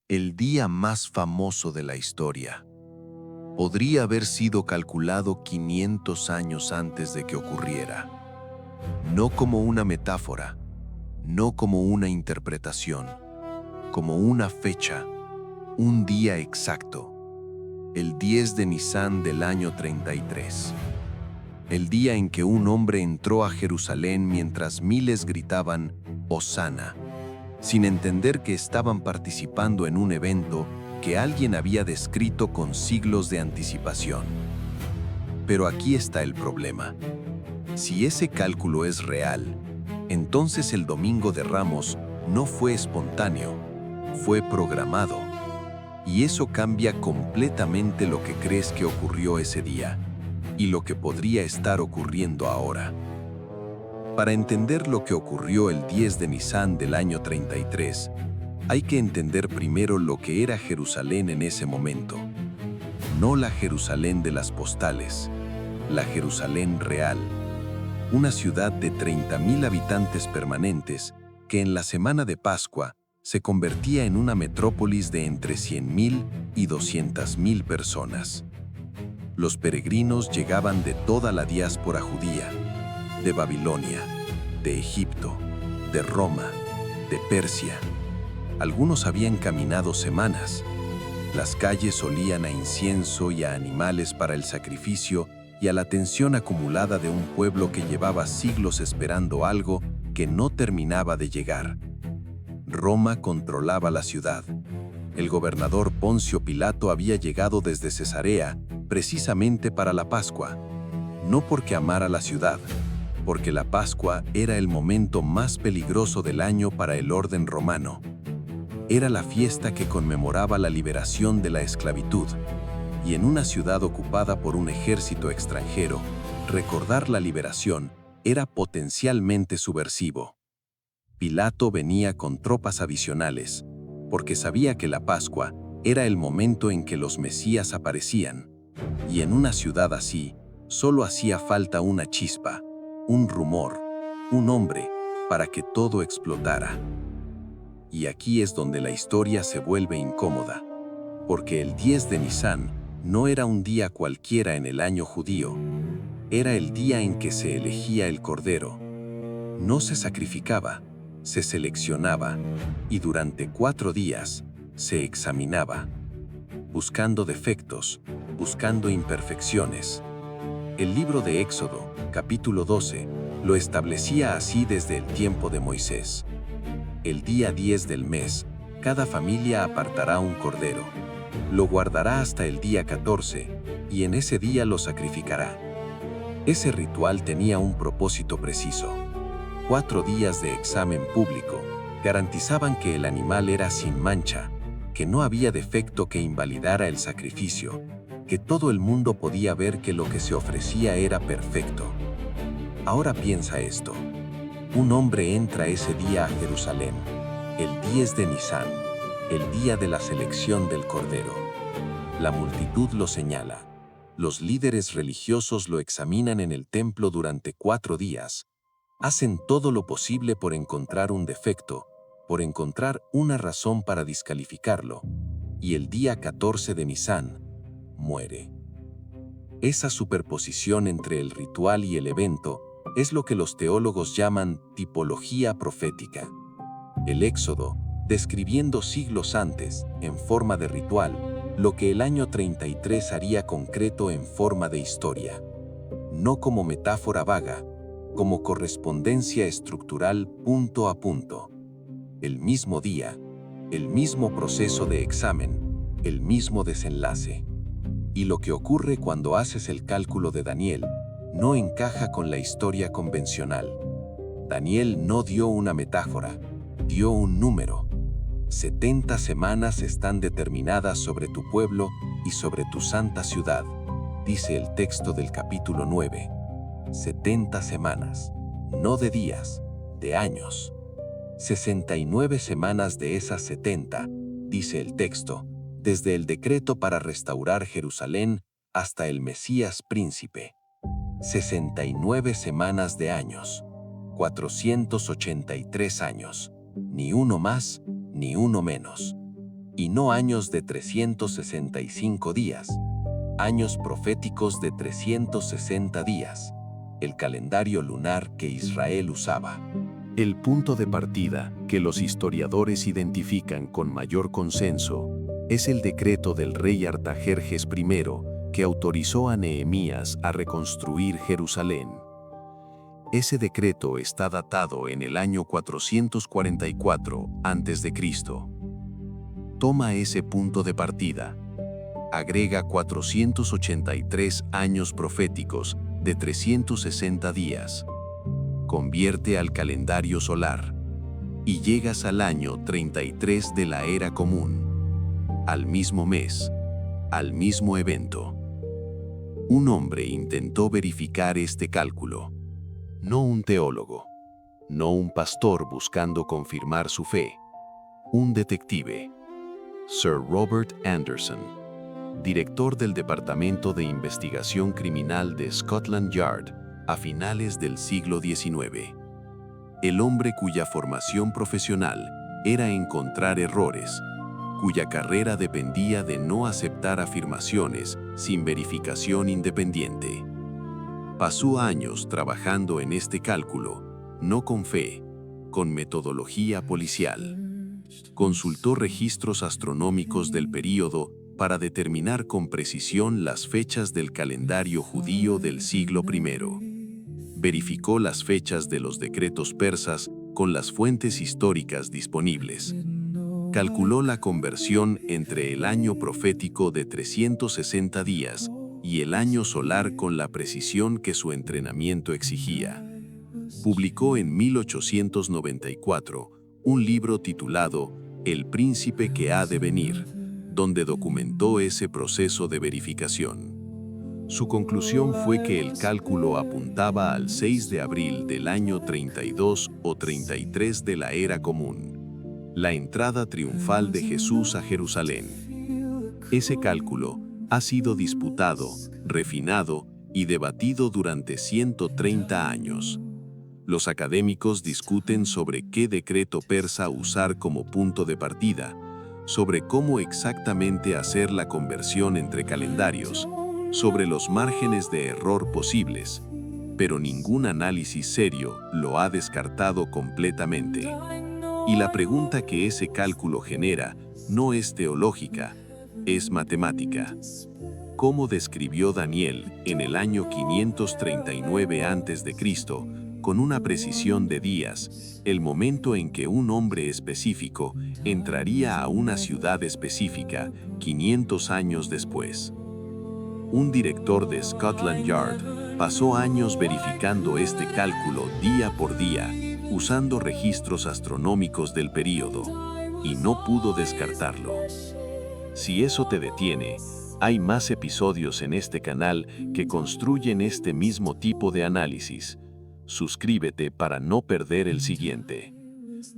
el día más famoso de la historia. Podría haber sido calculado 500 años antes de que ocurriera. No como una metáfora, no como una interpretación, como una fecha, un día exacto. El 10 de Nisán del año 33. El día en que un hombre entró a Jerusalén mientras miles gritaban «Hosana», sin entender que estaban participando en un evento que alguien había descrito con siglos de anticipación. Pero aquí está el problema. Si ese cálculo es real, entonces el Domingo de Ramos no fue espontáneo, fue programado. Y eso cambia completamente lo que crees que ocurrió ese día y lo que podría estar ocurriendo ahora. Para entender lo que ocurrió el 10 de Nisán del año 33, hay que entender primero lo que era Jerusalén en ese momento. No la Jerusalén de las postales, la Jerusalén real. Una ciudad de 30.000 habitantes permanentes que en la semana de Pascua se convertía en una metrópolis de entre 100.000 y 200.000 personas. Los peregrinos llegaban de toda la diáspora judía, de Babilonia, de Egipto, de Roma, de Persia. Algunos habían caminado semanas. Las calles olían a incienso y a animales para el sacrificio y a la tensión acumulada de un pueblo que llevaba siglos esperando algo que no terminaba de llegar. Roma controlaba la ciudad. El gobernador Poncio Pilato había llegado desde Cesarea precisamente para la Pascua. No porque amara la ciudad, porque la Pascua era el momento más peligroso del año para el orden romano. Era la fiesta que conmemoraba la liberación de la esclavitud, y en una ciudad ocupada por un ejército extranjero, recordar la liberación era potencialmente subversivo. Pilato venía con tropas adicionales, porque sabía que la Pascua era el momento en que los Mesías aparecían, y en una ciudad así, solo hacía falta una chispa, un rumor, un hombre, para que todo explotara. Y aquí es donde la historia se vuelve incómoda, porque el 10 de Nisán no era un día cualquiera en el año judío, era el día en que se elegía el cordero. No se sacrificaba, se seleccionaba, y durante 4 días se examinaba, buscando defectos, buscando imperfecciones. El libro de Éxodo, capítulo 12, lo establecía así desde el tiempo de Moisés. El día 10 del mes, cada familia apartará un cordero. Lo guardará hasta el día 14, y en ese día lo sacrificará. Ese ritual tenía un propósito preciso. 4 días de examen público garantizaban que el animal era sin mancha, que no había defecto que invalidara el sacrificio, que todo el mundo podía ver que lo que se ofrecía era perfecto. Ahora piensa esto. Un hombre entra ese día a Jerusalén, el 10 de Nisán, el día de la selección del Cordero. La multitud lo señala. Los líderes religiosos lo examinan en el templo durante 4 días. Hacen todo lo posible por encontrar un defecto, por encontrar una razón para descalificarlo. Y el día 14 de Nisán, muere. Esa superposición entre el ritual y el evento es lo que los teólogos llaman tipología profética. El Éxodo, describiendo siglos antes, en forma de ritual, lo que el año 33 haría concreto en forma de historia. No como metáfora vaga, como correspondencia estructural punto a punto. El mismo día, el mismo proceso de examen, el mismo desenlace. Y lo que ocurre cuando haces el cálculo de Daniel no encaja con la historia convencional. Daniel no dio una metáfora, dio un número. 70 semanas están determinadas sobre tu pueblo y sobre tu santa ciudad, dice el texto del capítulo 9. 70 semanas, no de días, de años. 69 semanas de esas 70, dice el texto, desde el decreto para restaurar Jerusalén hasta el Mesías príncipe. 69 semanas de años, 483 años, ni uno más, ni uno menos. y no años de 365 días, años proféticos de 360 días, el calendario lunar que Israel usaba. El punto de partida que los historiadores identifican con mayor consenso es el decreto del rey Artajerjes I que autorizó a Nehemías a reconstruir Jerusalén. Ese decreto está datado en el año 444 a.C. Toma ese punto de partida, agrega 483 años proféticos de 360 días, convierte al calendario solar y llegas al año 33 de la era común, al mismo mes, al mismo evento. Un hombre intentó verificar este cálculo, no un teólogo, no un pastor buscando confirmar su fe, un detective, Sir Robert Anderson, director del Departamento de Investigación Criminal de Scotland Yard a finales del siglo XIX. El hombre cuya formación profesional era encontrar errores, cuya carrera dependía de no aceptar afirmaciones sin verificación independiente. Pasó años trabajando en este cálculo, no con fe, con metodología policial. Consultó registros astronómicos del período para determinar con precisión las fechas del calendario judío del siglo I. Verificó las fechas de los decretos persas con las fuentes históricas disponibles. Calculó la conversión entre el año profético de 360 días y el año solar con la precisión que su entrenamiento exigía. Publicó en 1894 un libro titulado El príncipe que ha de venir, donde documentó ese proceso de verificación. Su conclusión fue que el cálculo apuntaba al 6 de abril del año 32 o 33 de la era común, la entrada triunfal de Jesús a Jerusalén. Ese cálculo ha sido disputado, refinado y debatido durante 130 años. Los académicos discuten sobre qué decreto persa usar como punto de partida, sobre cómo exactamente hacer la conversión entre calendarios, sobre los márgenes de error posibles, pero ningún análisis serio lo ha descartado completamente. Y la pregunta que ese cálculo genera no es teológica, es matemática. ¿Cómo describió Daniel en el año 539 a.C., con una precisión de días, el momento en que un hombre específico entraría a una ciudad específica 500 años después? Un director de Scotland Yard pasó años verificando este cálculo día por día, usando registros astronómicos del período, y no pudo descartarlo. Si eso te detiene, hay más episodios en este canal que construyen este mismo tipo de análisis. Suscríbete para no perder el siguiente.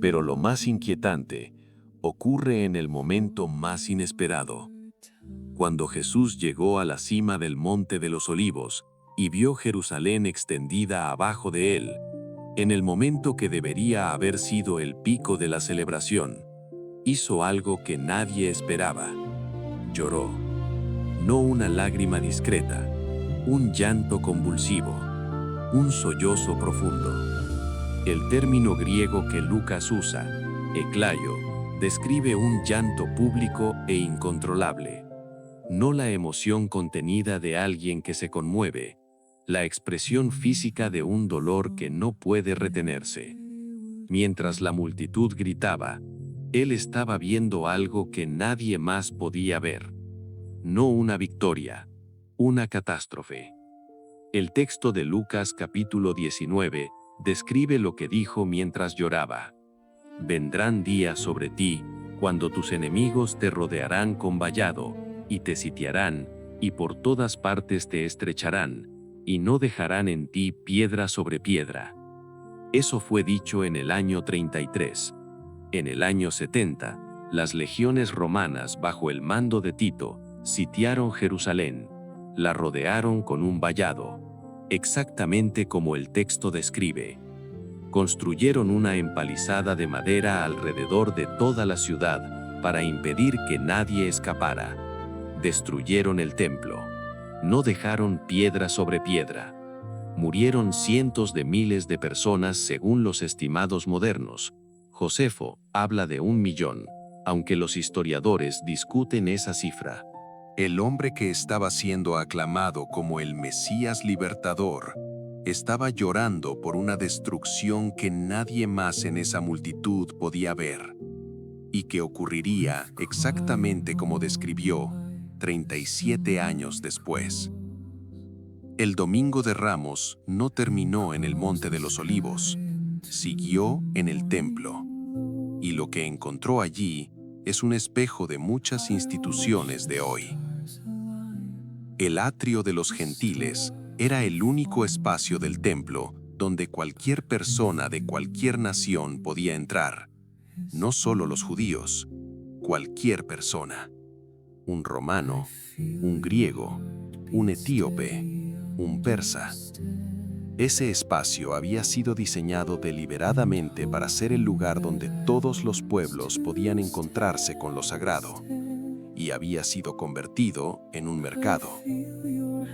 Pero lo más inquietante ocurre en el momento más inesperado. Cuando Jesús llegó a la cima del Monte de los Olivos y vio Jerusalén extendida abajo de él, en el momento que debería haber sido el pico de la celebración, hizo algo que nadie esperaba. Lloró. No una lágrima discreta, un llanto convulsivo, un sollozo profundo. El término griego que Lucas usa, eklaio, describe un llanto público e incontrolable. No la emoción contenida de alguien que se conmueve, la expresión física de un dolor que no puede retenerse. Mientras la multitud gritaba, él estaba viendo algo que nadie más podía ver. No una victoria, una catástrofe. El texto de Lucas capítulo 19 describe lo que dijo mientras lloraba. Vendrán días sobre ti, cuando tus enemigos te rodearán con vallado, y te sitiarán, y por todas partes te estrecharán, y no dejarán en ti piedra sobre piedra. Eso fue dicho en el año 33. En el año 70, las legiones romanas bajo el mando de Tito sitiaron Jerusalén, la rodearon con un vallado, exactamente como el texto describe. Construyeron una empalizada de madera alrededor de toda la ciudad, para impedir que nadie escapara. Destruyeron el templo. No dejaron piedra sobre piedra. Murieron cientos de miles de personas según los estimados modernos. Josefo habla de 1.000.000, aunque los historiadores discuten esa cifra. El hombre que estaba siendo aclamado como el Mesías libertador estaba llorando por una destrucción que nadie más en esa multitud podía ver, y que ocurriría exactamente como describió 37 años después. El Domingo de Ramos no terminó en el Monte de los Olivos, siguió en el templo, y lo que encontró allí es un espejo de muchas instituciones de hoy. El atrio de los gentiles era el único espacio del templo donde cualquier persona de cualquier nación podía entrar, no solo los judíos, cualquier persona. Un romano, un griego, un etíope, un persa. Ese espacio había sido diseñado deliberadamente para ser el lugar donde todos los pueblos podían encontrarse con lo sagrado, y había sido convertido en un mercado.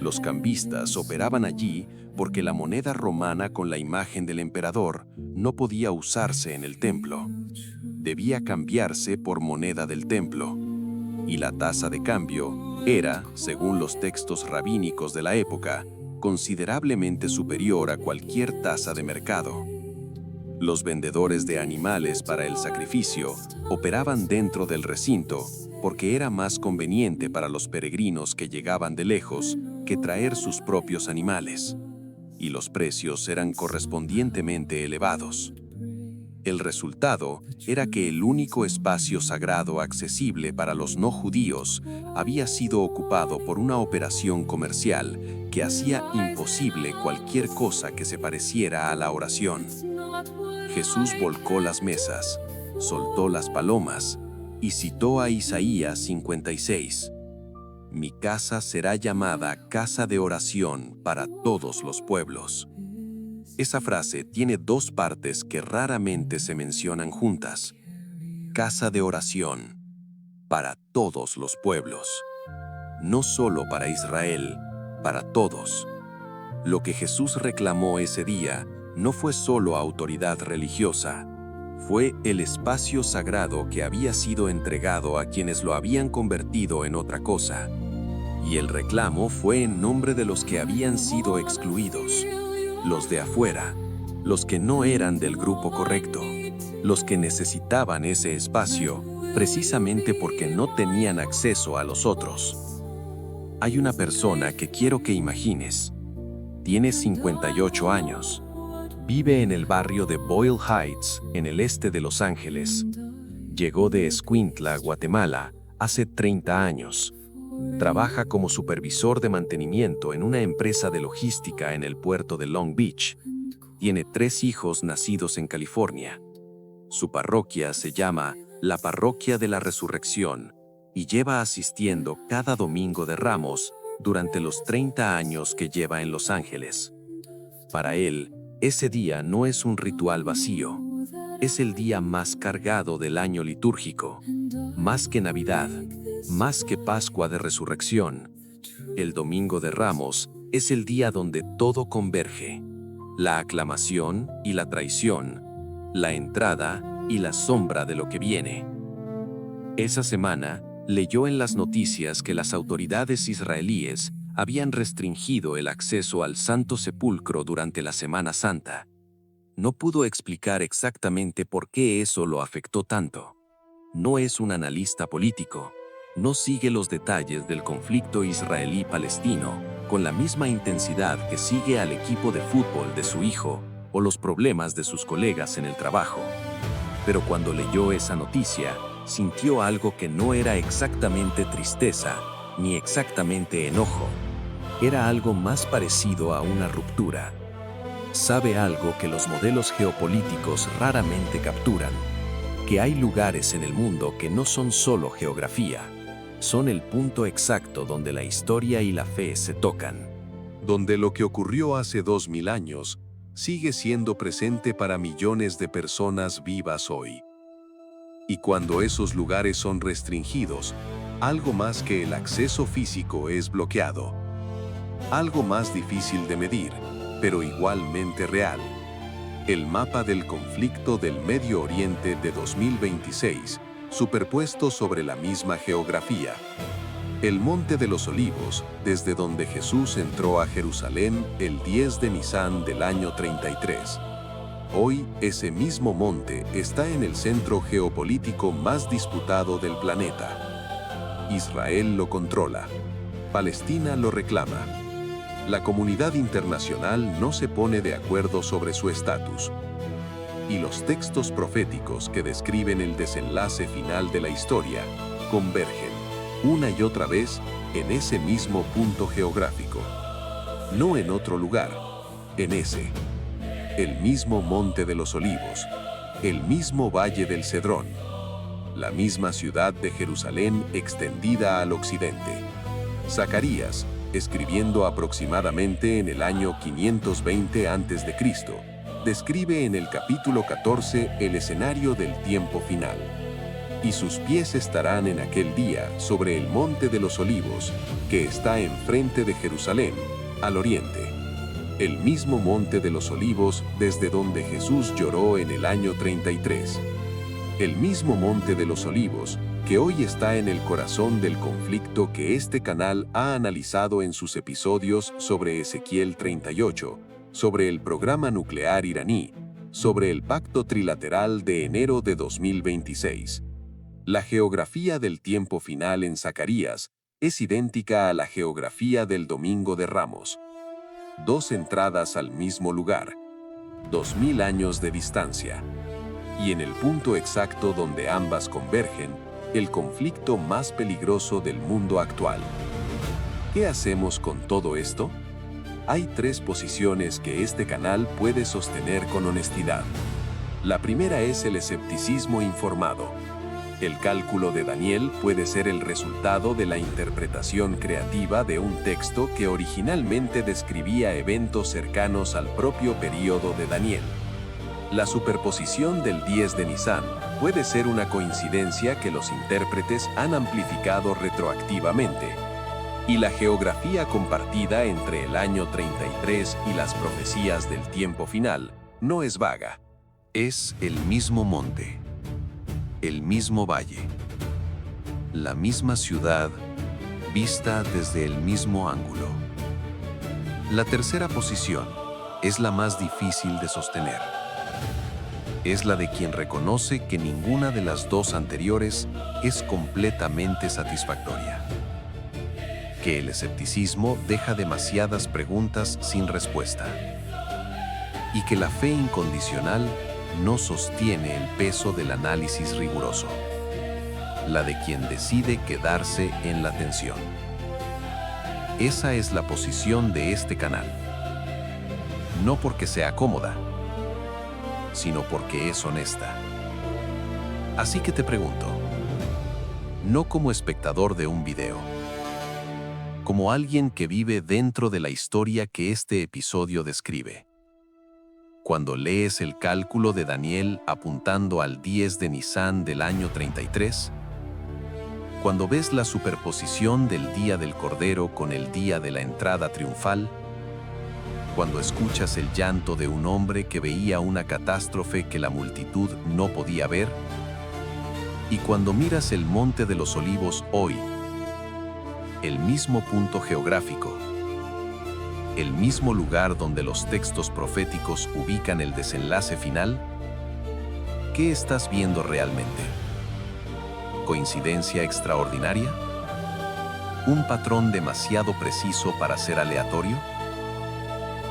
Los cambistas operaban allí porque la moneda romana con la imagen del emperador no podía usarse en el templo. Debía cambiarse por moneda del templo, y la tasa de cambio era, según los textos rabínicos de la época, considerablemente superior a cualquier tasa de mercado. Los vendedores de animales para el sacrificio operaban dentro del recinto porque era más conveniente para los peregrinos que llegaban de lejos que traer sus propios animales, y los precios eran correspondientemente elevados. El resultado era que el único espacio sagrado accesible para los no judíos había sido ocupado por una operación comercial que hacía imposible cualquier cosa que se pareciera a la oración. Jesús volcó las mesas, soltó las palomas y citó a Isaías 56. Mi casa será llamada casa de oración para todos los pueblos. Esa frase tiene dos partes que raramente se mencionan juntas. Casa de oración para todos los pueblos. No solo para Israel, para todos. Lo que Jesús reclamó ese día no fue solo autoridad religiosa, fue el espacio sagrado que había sido entregado a quienes lo habían convertido en otra cosa. Y el reclamo fue en nombre de los que habían sido excluidos, los de afuera, los que no eran del grupo correcto, los que necesitaban ese espacio precisamente porque no tenían acceso a los otros. Hay una persona que quiero que imagines. Tiene 58 años. Vive en el barrio de Boyle Heights, en el este de Los Ángeles. Llegó de Escuintla, Guatemala, hace 30 años. Trabaja como supervisor de mantenimiento en una empresa de logística en el puerto de Long Beach. Tiene 3 hijos nacidos en California. Su parroquia se llama la Parroquia de la Resurrección y lleva asistiendo cada Domingo de Ramos durante los 30 años que lleva en Los Ángeles. Para él, ese día no es un ritual vacío, es el día más cargado del año litúrgico, más que Navidad, más que Pascua de Resurrección. El Domingo de Ramos es el día donde todo converge, la aclamación y la traición, la entrada y la sombra de lo que viene. Esa semana, leyó en las noticias que las autoridades israelíes habían restringido el acceso al Santo Sepulcro durante la Semana Santa. No pudo explicar exactamente por qué eso lo afectó tanto. No es un analista político, no sigue los detalles del conflicto israelí-palestino con la misma intensidad que sigue al equipo de fútbol de su hijo o los problemas de sus colegas en el trabajo. Pero cuando leyó esa noticia, sintió algo que no era exactamente tristeza, ni exactamente enojo. Era algo más parecido a una ruptura. Sabe algo que los modelos geopolíticos raramente capturan, que hay lugares en el mundo que no son solo geografía, son el punto exacto donde la historia y la fe se tocan. Donde lo que ocurrió hace 2000 años sigue siendo presente para millones de personas vivas hoy. Y cuando esos lugares son restringidos, algo más que el acceso físico es bloqueado. Algo más difícil de medir, pero igualmente real. El mapa del conflicto del Medio Oriente de 2026, superpuesto sobre la misma geografía. El Monte de los Olivos, desde donde Jesús entró a Jerusalén el 10 de Nisán del año 33. Hoy, ese mismo monte está en el centro geopolítico más disputado del planeta. Israel lo controla. Palestina lo reclama. La comunidad internacional no se pone de acuerdo sobre su estatus. Y los textos proféticos que describen el desenlace final de la historia convergen, una y otra vez, en ese mismo punto geográfico. No en otro lugar, en ese. El mismo Monte de los Olivos, el mismo Valle del Cedrón, la misma ciudad de Jerusalén extendida al occidente. Zacarías, escribiendo aproximadamente en el año 520 a.C., describe en el capítulo 14 el escenario del tiempo final. Y sus pies estarán en aquel día sobre el Monte de los Olivos, que está enfrente de Jerusalén, al oriente. El mismo Monte de los Olivos desde donde Jesús lloró en el año 33. El mismo Monte de los Olivos que hoy está en el corazón del conflicto que este canal ha analizado en sus episodios sobre Ezequiel 38, sobre el programa nuclear iraní, sobre el pacto trilateral de enero de 2026. La geografía del tiempo final en Zacarías es idéntica a la geografía del Domingo de Ramos. Dos entradas al mismo lugar, 2000 años de distancia. Y en el punto exacto donde ambas convergen, el conflicto más peligroso del mundo actual. ¿Qué hacemos con todo esto? Hay tres posiciones que este canal puede sostener con honestidad. La primera es el escepticismo informado. El cálculo de Daniel puede ser el resultado de la interpretación creativa de un texto que originalmente describía eventos cercanos al propio período de Daniel. La superposición del 10 de Nisán puede ser una coincidencia que los intérpretes han amplificado retroactivamente. Y la geografía compartida entre el año 33 y las profecías del tiempo final no es vaga. Es el mismo monte, el mismo valle, la misma ciudad vista desde el mismo ángulo. La tercera posición es la más difícil de sostener. Es la de quien reconoce que ninguna de las dos anteriores es completamente satisfactoria. Que el escepticismo deja demasiadas preguntas sin respuesta. Y que la fe incondicional no sostiene el peso del análisis riguroso. La de quien decide quedarse en la tensión. Esa es la posición de este canal. No porque sea cómoda, sino porque es honesta. Así que te pregunto, no como espectador de un video, como alguien que vive dentro de la historia que este episodio describe. Cuando lees el cálculo de Daniel apuntando al 10 de Nisán del año 33, cuando ves la superposición del día del Cordero con el día de la entrada triunfal, cuando escuchas el llanto de un hombre que veía una catástrofe que la multitud no podía ver, y cuando miras el Monte de los Olivos hoy, el mismo punto geográfico, el mismo lugar donde los textos proféticos ubican el desenlace final, ¿qué estás viendo realmente? ¿Coincidencia extraordinaria? ¿Un patrón demasiado preciso para ser aleatorio?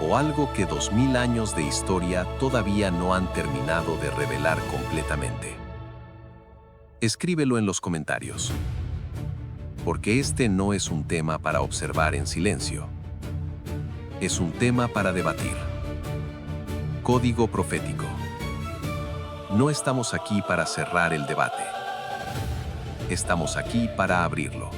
¿O algo que 2000 años de historia todavía no han terminado de revelar completamente? Escríbelo en los comentarios, porque este no es un tema para observar en silencio. Es un tema para debatir. Código profético. No estamos aquí para cerrar el debate. Estamos aquí para abrirlo.